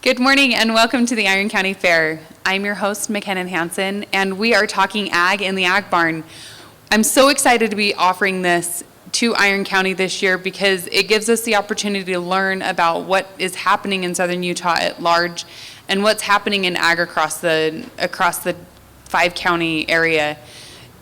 Good morning and welcome to the Iron County Fair. I'm your host, McKennan Hansen, and we are talking ag in the Ag Barn. I'm so excited to be offering this to Iron County this year because it gives us the opportunity to learn about what is happening in southern Utah at large and what's happening in ag across the 5-county area.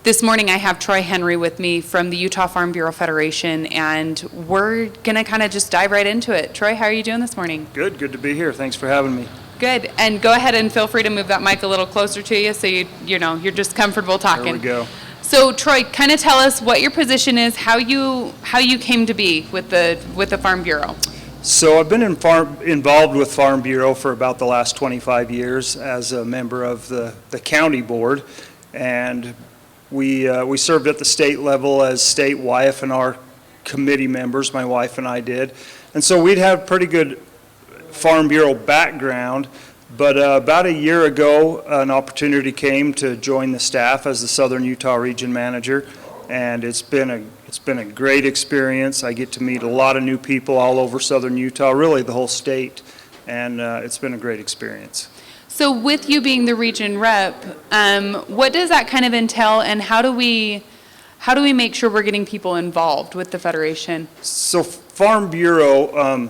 This morning I have Troy Henrie with me from the Utah Farm Bureau Federation, and we're going to kind of just dive right into it. Troy, how are you doing this morning? Good to be here. Thanks for having me. Good, and go ahead and feel free to move that mic a little closer to you so you're just comfortable talking. There we go. So Troy, kind of tell us what your position is, how you came to be with the Farm Bureau. So I've been involved with Farm Bureau for about the last 25 years as a member of the county board, and we served at the state level as state YF&R committee members. My wife and I did, and so we'd have pretty good Farm Bureau background. But about a year ago, an opportunity came to join the staff as the Southern Utah Region Manager, and it's been a great experience. I get to meet a lot of new people all over Southern Utah, really the whole state, and it's been a great experience. So with you being the region rep, what does that kind of entail, and how do we make sure we're getting people involved with the Federation? So Farm Bureau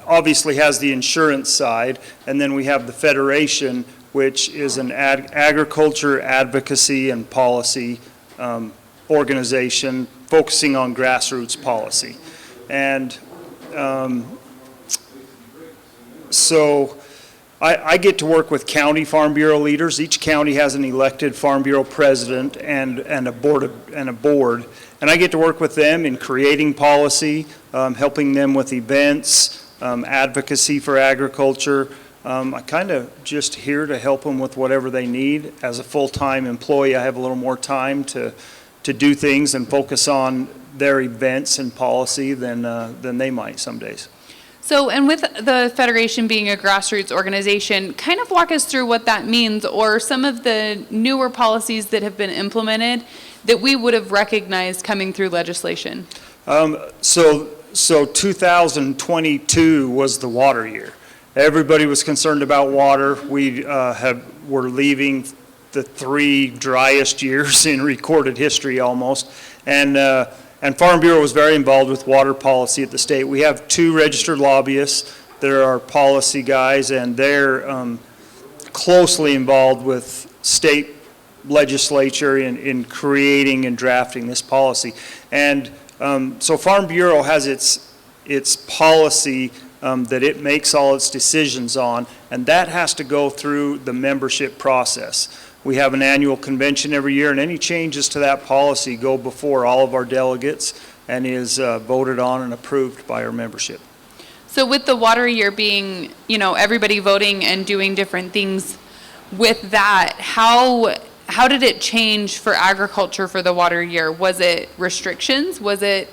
obviously has the insurance side, and then we have the Federation, which is an agriculture advocacy and policy organization focusing on grassroots policy. And so I get to work with county Farm Bureau leaders. Each county has an elected Farm Bureau president and a board, and I get to work with them in creating policy, helping them with events, advocacy for agriculture. I kind of just here to help them with whatever they need. As a full-time employee, I have a little more time to do things and focus on their events and policy than they might some days. So, and with the Federation being a grassroots organization, kind of walk us through what that means, or some of the newer policies that have been implemented that we would have recognized coming through legislation. So 2022 was the water year. Everybody was concerned about water. We're leaving the 3 driest years in recorded history almost, and Farm Bureau was very involved with water policy at the state. We have 2 registered lobbyists. They're our policy guys, and they're closely involved with state legislature in creating and drafting this policy. And so Farm Bureau has its policy that it makes all its decisions on, and that has to go through the membership process. We have an annual convention every year, and any changes to that policy go before all of our delegates and is voted on and approved by our membership. So with the water year being, everybody voting and doing different things with that, how did it change for agriculture for the water year? Was it restrictions? Was it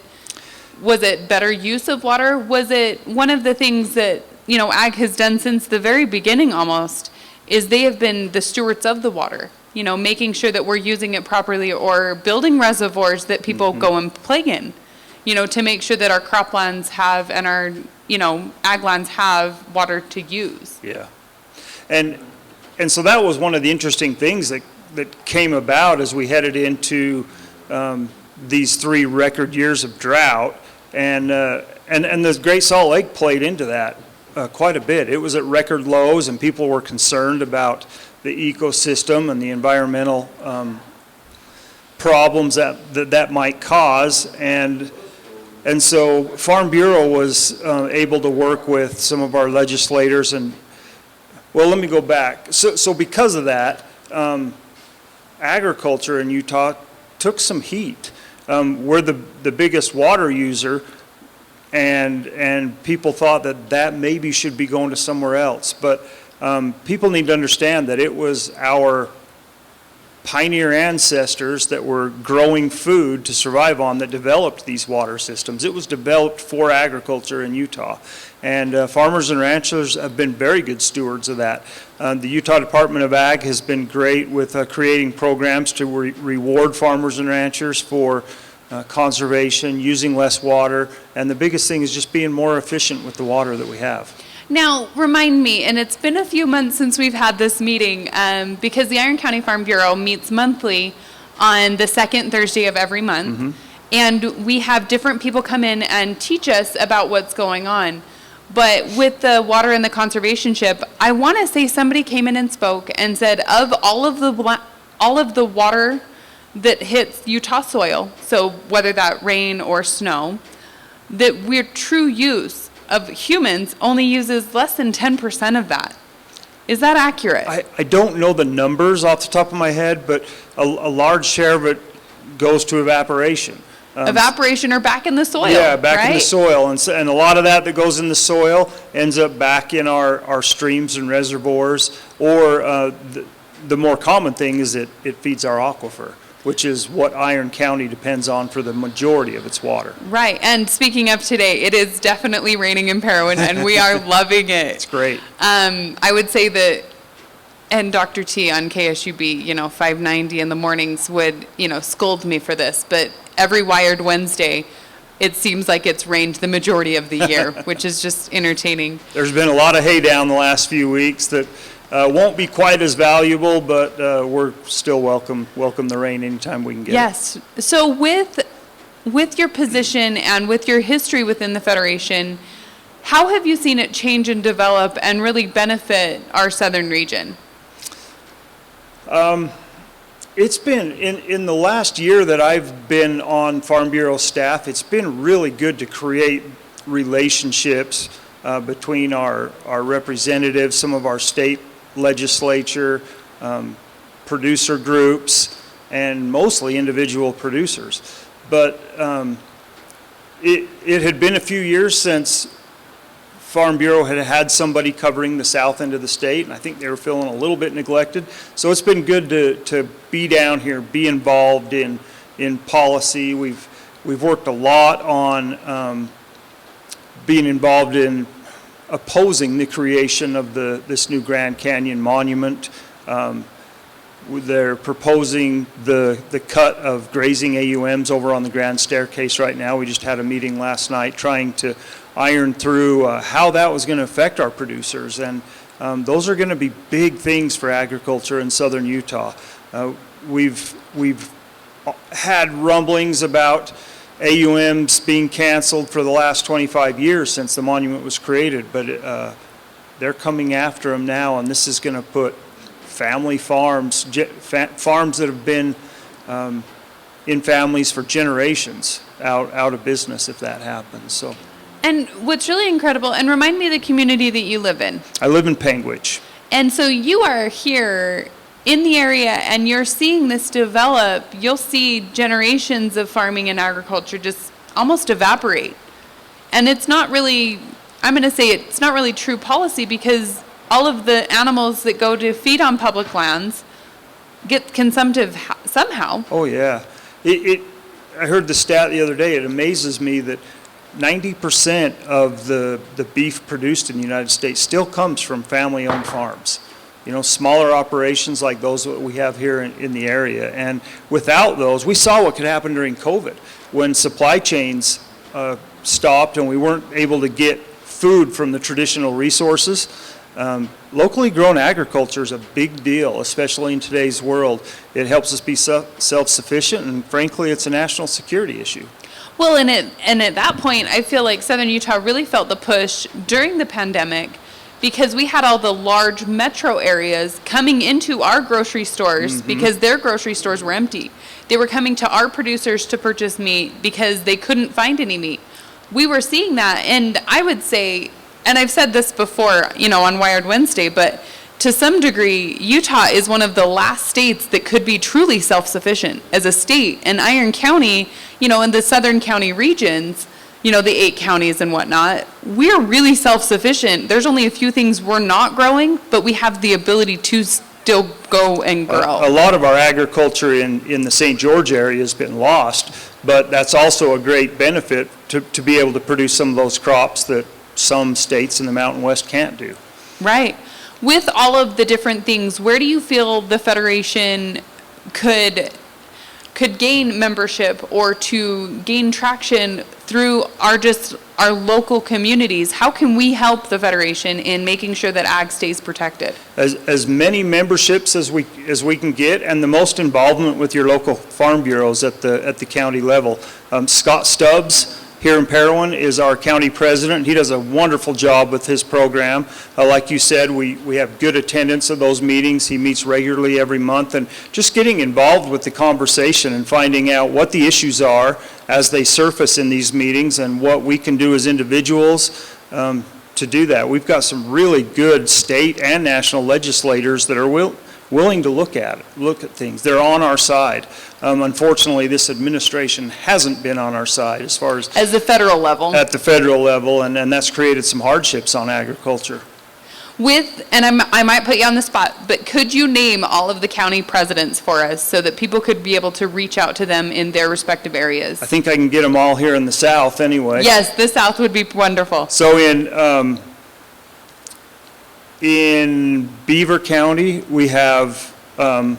better use of water? Was it one of the things that, ag has done since the very beginning almost, is they have been the stewards of the water, making sure that we're using it properly, or building reservoirs that people go and play in, to make sure that our croplands have and our, ag lands have water to use. Yeah. And so that was one of the interesting things that came about as we headed into these 3 record years of drought, and the Great Salt Lake played into that quite a bit. It was at record lows, and people were concerned about the ecosystem and the environmental problems that might cause, and so Farm Bureau was able to work with some of our legislators. And well, let me go back. So because of that, agriculture in Utah took some heat. We're the biggest water user, and people thought that maybe should be going to somewhere else. But people need to understand that it was our pioneer ancestors that were growing food to survive on that developed these water systems. It was developed for agriculture in Utah, and farmers and ranchers have been very good stewards of that. The Utah Department of Ag has been great with creating programs to reward farmers and ranchers for conservation, using less water, and the biggest thing is just being more efficient with the water that we have. Now, remind me, and it's been a few months since we've had this meeting, because the Iron County Farm Bureau meets monthly on the second Thursday of every month, and we have different people come in and teach us about what's going on. But with the water and the conservationship, I want to say somebody came in and spoke and said of all of the water that hits Utah soil, so whether that rain or snow, that we're true use of humans only uses less than 10% of that. Is that accurate? I don't know the numbers off the top of my head, but a large share of it goes to evaporation. Evaporation or back in the soil. Yeah, back in the right? soil. And a lot of that goes in the soil ends up back in our streams and reservoirs, or the more common thing is it feeds our aquifer, which is what Iron County depends on for the majority of its water. Right, and speaking of today, it is definitely raining in Parowan, and we are loving it. It's great. I would say that, and Dr. T on KSUB, 590 in the mornings would, scold me for this, but every Wired Wednesday, it seems like it's rained the majority of the year, which is just entertaining. There's been a lot of hay down the last few weeks that won't be quite as valuable, but we're still welcome the rain anytime we can get it. Yes. So with your position and with your history within the Federation, how have you seen it change and develop and really benefit our southern region? It's been, in the last year that I've been on Farm Bureau staff, it's been really good to create relationships between our representatives, some of our state legislature, producer groups, and mostly individual producers. But it had been a few years since Farm Bureau had somebody covering the south end of the state, and I think they were feeling a little bit neglected. So it's been good to be down here, be involved in policy. We've worked a lot on being involved in opposing the creation of this new Grand Canyon monument. They're proposing the cut of grazing AUMs over on the Grand Staircase right now. We just had a meeting last night trying to iron through how that was going to affect our producers, and those are going to be big things for agriculture in southern Utah. We've had rumblings about AUMs being canceled for the last 25 years since the monument was created, but they're coming after them now, and this is going to put family farms, farms that have been in families for generations out of business if that happens. So. And what's really incredible, and remind me of the community that you live in. I live in Panguitch. And so you are here in the area and you're seeing this develop. You'll see generations of farming and agriculture just almost evaporate. And it's not really, I'm going to say it's not really true policy, because all of the animals that go to feed on public lands get consumptive somehow. Oh yeah. I heard the stat the other day. It amazes me that 90% of the beef produced in the United States still comes from family-owned farms. Smaller operations like those that we have here in the area. And without those, we saw what could happen during COVID when supply chains stopped and we weren't able to get food from the traditional resources. Locally grown agriculture is a big deal, especially in today's world. It helps us be self-sufficient, and frankly, it's a national security issue. Well, and at that point, I feel like Southern Utah really felt the push during the pandemic, because we had all the large metro areas coming into our grocery stores because their grocery stores were empty. They were coming to our producers to purchase meat because they couldn't find any meat. We were seeing that, and I would say, and I've said this before, on Wired Wednesday, but to some degree, Utah is one of the last states that could be truly self-sufficient as a state. And Iron County, in the southern county regions, the 8 counties and whatnot, we're really self-sufficient. There's only a few things we're not growing, but we have the ability to still go and grow. A lot of our agriculture in the St. George area has been lost, but that's also a great benefit to be able to produce some of those crops that some states in the Mountain West can't do. Right. With all of the different things, where do you feel the Federation could gain membership or to gain traction through our local communities, how can we help the Federation in making sure that ag stays protected? As many memberships as we can get, and the most involvement with your local farm bureaus at the county level. Scott Stubbs here in Parowan is our county president. He does a wonderful job with his program. Like you said, we have good attendance of those meetings. He meets regularly every month, and just getting involved with the conversation and finding out what the issues are as they surface in these meetings and what we can do as individuals to do that. We've got some really good state and national legislators that are willing to look at things. They're on our side. Unfortunately, this administration hasn't been on our side as far as the federal level. At the federal level, and that's created some hardships on agriculture. I might put you on the spot, but could you name all of the county presidents for us so that people could be able to reach out to them in their respective areas? I think I can get them all here in the South anyway. Yes, the South would be wonderful. So in Beaver County, we have Don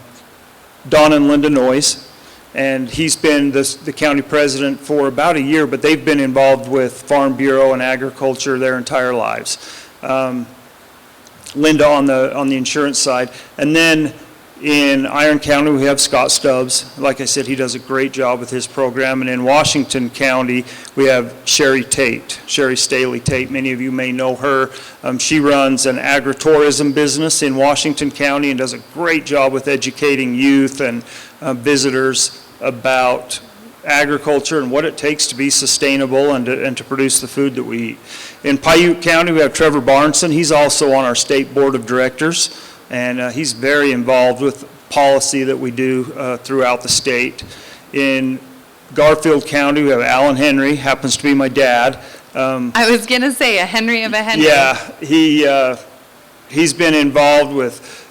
and Linda Noyes, and he's been the county president for about a year, but they've been involved with Farm Bureau and agriculture their entire lives. Linda on the insurance side. And then in Iron County, we have Scott Stubbs. Like I said, he does a great job with his program. And in Washington County, we have Sherry Staley Tate. Many of you may know her. She runs an agritourism business in Washington County and does a great job with educating youth and visitors about agriculture and what it takes to be sustainable and to produce the food that we eat. In Paiute County, we have Trevor Barnson. He's also on our state board of directors, and he's very involved with policy that we do throughout the state. In Garfield County, we have Alan Henrie, happens to be my dad. I was going to say a Henry of a Henry. Yeah, he's been involved with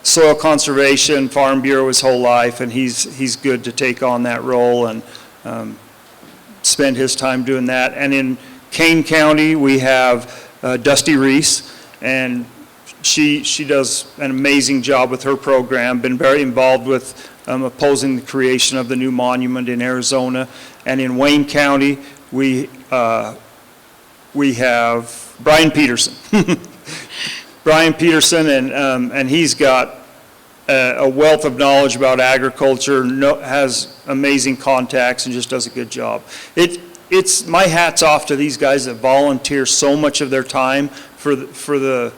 soil conservation, Farm Bureau his whole life, and he's good to take on that role and spend his time doing that. And in Kane County, we have Dusty Reese, and she does an amazing job with her program, been very involved with opposing the creation of the new monument in Arizona. And in Wayne County, we have Brian Peterson. Brian Peterson, and he's got a wealth of knowledge about agriculture, has amazing contacts, and just does a good job. It's my hat's off to these guys that volunteer so much of their time for the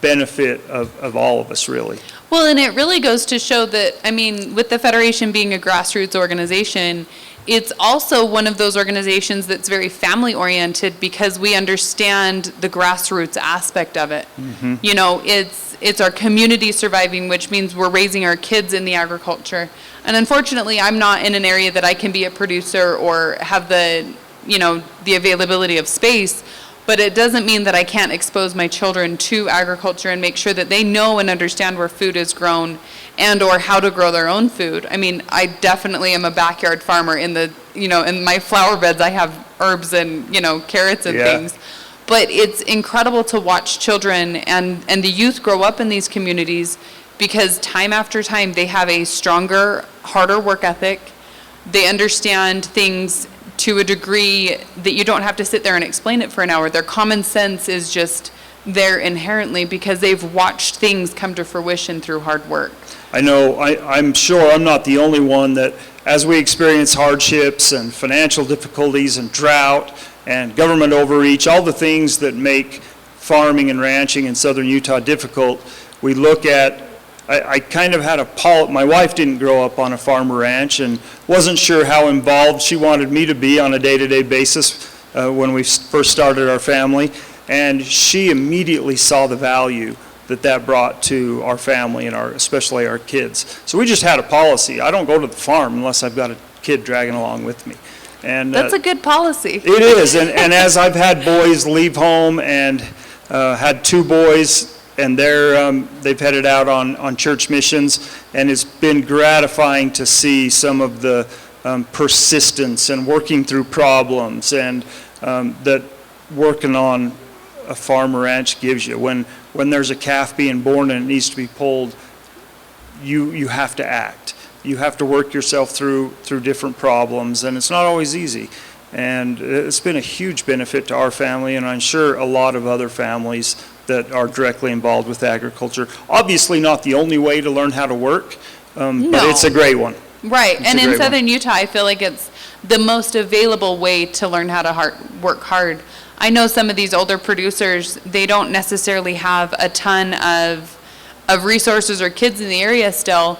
benefit of all of us, really. Well, and it really goes to show that, I mean, with the Federation being a grassroots organization, it's also one of those organizations that's very family-oriented because we understand the grassroots aspect of it. Mm-hmm. You know, it's our community surviving, which means we're raising our kids in the agriculture. And unfortunately, I'm not in an area that I can be a producer or have the availability of space, but it doesn't mean that I can't expose my children to agriculture and make sure that they know and understand where food is grown and or how to grow their own food. I mean, I definitely am a backyard farmer in my flower beds. I have herbs and, carrots and things. But it's incredible to watch children and the youth grow up in these communities because time after time they have a stronger, harder work ethic. They understand things to a degree that you don't have to sit there and explain it for an hour. Their common sense is just there inherently because they've watched things come to fruition through hard work. I know, I'm sure I'm not the only one that as we experience hardships and financial difficulties and drought and government overreach, all the things that make farming and ranching in southern Utah difficult, we look at, I kind of had my wife didn't grow up on a farm or ranch and wasn't sure how involved she wanted me to be on a day-to-day basis when we first started our family, and she immediately saw the value that brought to our family and especially our kids. So we just had a policy. I don't go to the farm unless I've got a kid dragging along with me. And that's a good policy. It is, and as I've had boys leave home and had two boys, and they've headed out on church missions, and it's been gratifying to see some of the persistence and working through problems and that working on a farm or ranch gives you. When there's a calf being born and it needs to be pulled, you have to act. You have to work yourself through different problems, and it's not always easy. And it's been a huge benefit to our family, and I'm sure a lot of other families that are directly involved with agriculture. Obviously not the only way to learn how to work, but it's a great one. Right, It's and a in great one. southern Utah, I feel like it's the most available way to learn how to work hard. I know some of these older producers, they don't necessarily have a ton of resources or kids in the area still,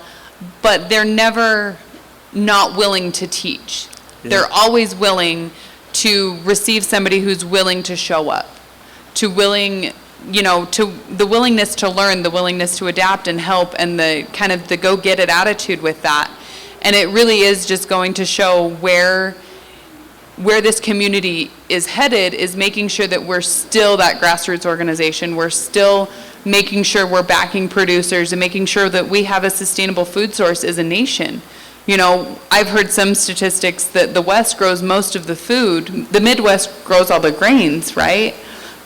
but they're never not willing to teach. Yeah. They're always willing to receive somebody who's willing to show up, to willing, you know, to the willingness to learn, the willingness to adapt and help, and the kind of the go-get-it attitude with that. And it really is just going to show where this community is headed, is making sure that we're still that grassroots organization. We're still making sure we're backing producers and making sure that we have a sustainable food source as a nation. You know, I've heard some statistics that the West grows most of the food. The Midwest grows all the grains, right?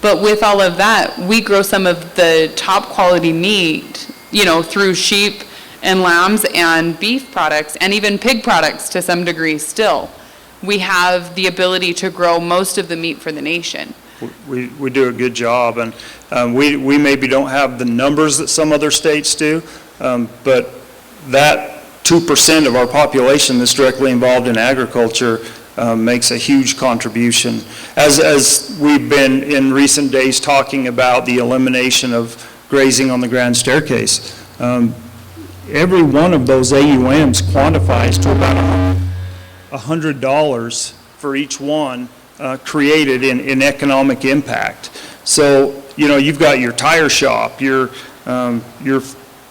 But with all of that, we grow some of the top quality meat, you know, through sheep and lambs and beef products and even pig products to some degree still. We have the ability to grow most of the meat for the nation. We do a good job, and we maybe don't have the numbers that some other states do, but that 2% of our population that's directly involved in agriculture makes a huge contribution. As we've been in recent days talking about the elimination of grazing on the grand staircase, every one of those AUMs quantifies to about $100 for each one created in economic impact. So, you know, you've got your tire shop, your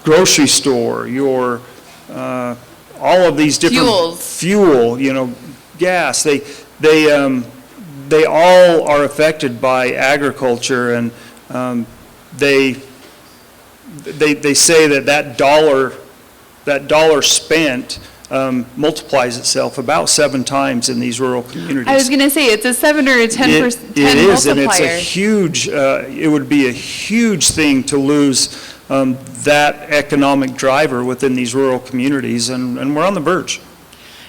grocery store, your all of these different fuel, you know, gas. They all are affected by agriculture, and they say that dollar spent multiplies itself about 7 times in these rural communities. I was going to say, it's a 7 or a 10% It is, and it's a multiplier. huge, it would be a huge thing to lose that economic driver within these rural communities, and we're on the verge.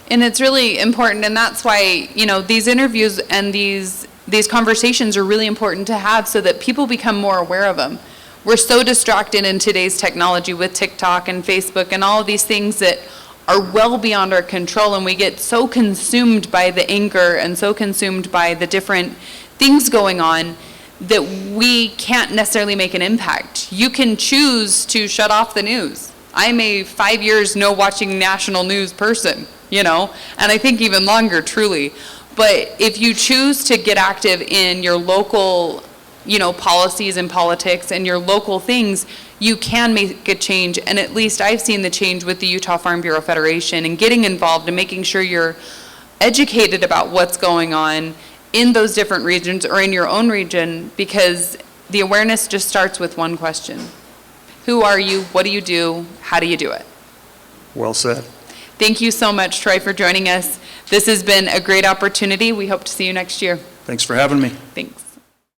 And it's really important, and that's why, you know, these interviews and these conversations are really important to have so that people become more aware of them. We're so distracted in today's technology with TikTok and Facebook and all of these things that are well beyond our control, and we get so consumed by the anger and so consumed by the different things going on that we can't necessarily make an impact. You can choose to shut off the news. I'm a 5 years no watching national news person, you know, and I think even longer, truly. But if you choose to get active in your local, you know, policies and politics and your local things, you can make a change. And at least I've seen the change with the Utah Farm Bureau Federation and getting involved and making sure you're educated about what's going on in those different regions or in your own region, because the awareness just starts with one question. Who are you? What do you do? How do you do it? Well said. Thank you so much, Troy, for joining us. This has been a great opportunity. We hope to see you next year. Thanks for having me. Thanks.